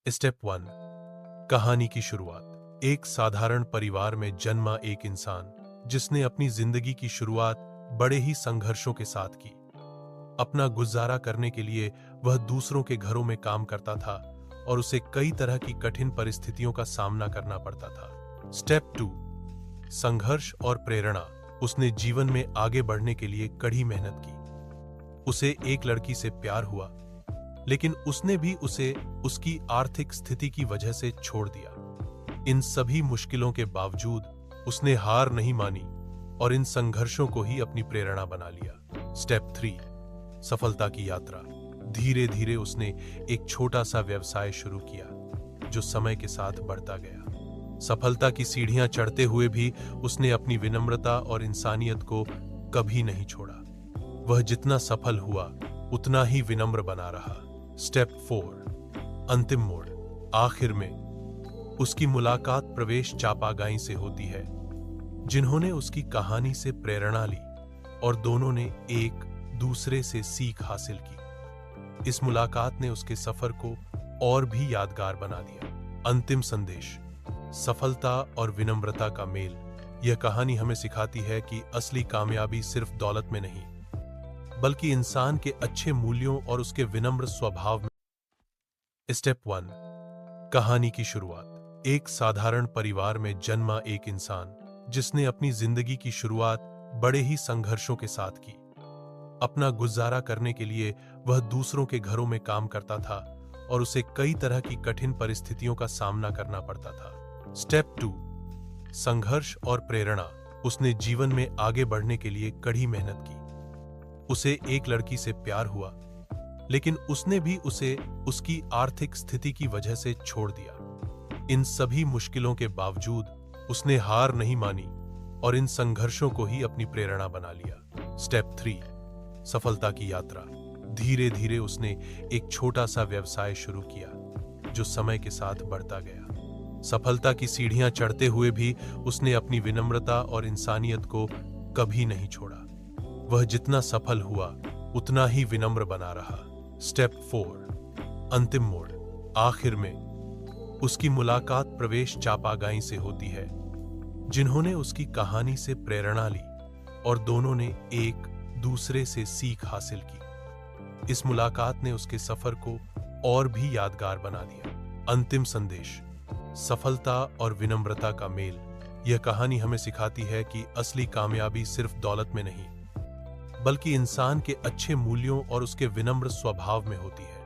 Step 1। कहानी की शुरुआत। एक साधारण परिवार में जन्मा एक इंसान जिसने अपनी जिंदगी की शुरुआत बड़े ही संघर्षों के साथ की। अपना गुजारा करने के लिए वह दूसरों के घरों में काम करता था और उसे कई तरह की कठिन परिस्थितियों का सामना करना पड़ता था। स्टेप 2। संघर्ष और प्रेरणा। उसने जीवन में आगे बढ़ने के लिए कड़ी मेहनत की। उसे एक लड़की से प्यार हुआ, लेकिन उसने भी उसे उसकी आर्थिक स्थिति की वजह से छोड़ दिया। इन सभी मुश्किलों के बावजूद उसने हार नहीं मानी और इन संघर्षों को ही अपनी प्रेरणा बना लिया। स्टेप 3। सफलता की यात्रा। धीरे धीरे उसने एक छोटा सा व्यवसाय शुरू किया जो समय के साथ बढ़ता गया। सफलता की सीढ़ियां चढ़ते हुए भी उसने अपनी विनम्रता और इंसानियत को कभी नहीं छोड़ा। वह जितना सफल हुआ उतना ही विनम्र बना रहा। स्टेप 4। अंतिम मोड़। आखिर में उसकी मुलाकात प्रवेश चापागाई से होती है, जिन्होंने उसकी कहानी से प्रेरणा ली और दोनों ने एक दूसरे से सीख हासिल की। इस मुलाकात ने उसके सफर को और भी यादगार बना दिया। अंतिम संदेश। सफलता और विनम्रता का मेल। यह कहानी हमें सिखाती है कि असली कामयाबी सिर्फ दौलत में नहीं, बल्कि इंसान के अच्छे मूल्यों और उसके विनम्र स्वभाव में। स्टेप 1। कहानी की शुरुआत। एक साधारण परिवार में जन्मा एक इंसान जिसने अपनी जिंदगी की शुरुआत बड़े ही संघर्षों के साथ की। अपना गुजारा करने के लिए वह दूसरों के घरों में काम करता था और उसे कई तरह की कठिन परिस्थितियों का सामना करना पड़ता था। स्टेप 2। संघर्ष और प्रेरणा। उसने जीवन में आगे बढ़ने के लिए कड़ी मेहनत की। उसे एक लड़की से प्यार हुआ, लेकिन उसने भी उसे उसकी आर्थिक स्थिति की वजह से छोड़ दिया। इन सभी मुश्किलों के बावजूद उसने हार नहीं मानी और इन संघर्षों को ही अपनी प्रेरणा बना लिया। स्टेप 3। सफलता की यात्रा। धीरे धीरे उसने एक छोटा सा व्यवसाय शुरू किया जो समय के साथ बढ़ता गया। सफलता की सीढ़ियां चढ़ते हुए भी उसने अपनी विनम्रता और इंसानियत को कभी नहीं छोड़ा। वह जितना सफल हुआ उतना ही विनम्र बना रहा। स्टेप 4। अंतिम मोड़। आखिर में उसकी मुलाकात प्रवेश चापागाई से होती है, जिन्होंने उसकी कहानी से प्रेरणा ली और दोनों ने एक दूसरे से सीख हासिल की। इस मुलाकात ने उसके सफर को और भी यादगार बना दिया। अंतिम संदेश। सफलता और विनम्रता का मेल। यह कहानी हमें सिखाती है कि असली कामयाबी सिर्फ दौलत में नहीं, बल्कि इंसान के अच्छे मूल्यों और उसके विनम्र स्वभाव में होती है।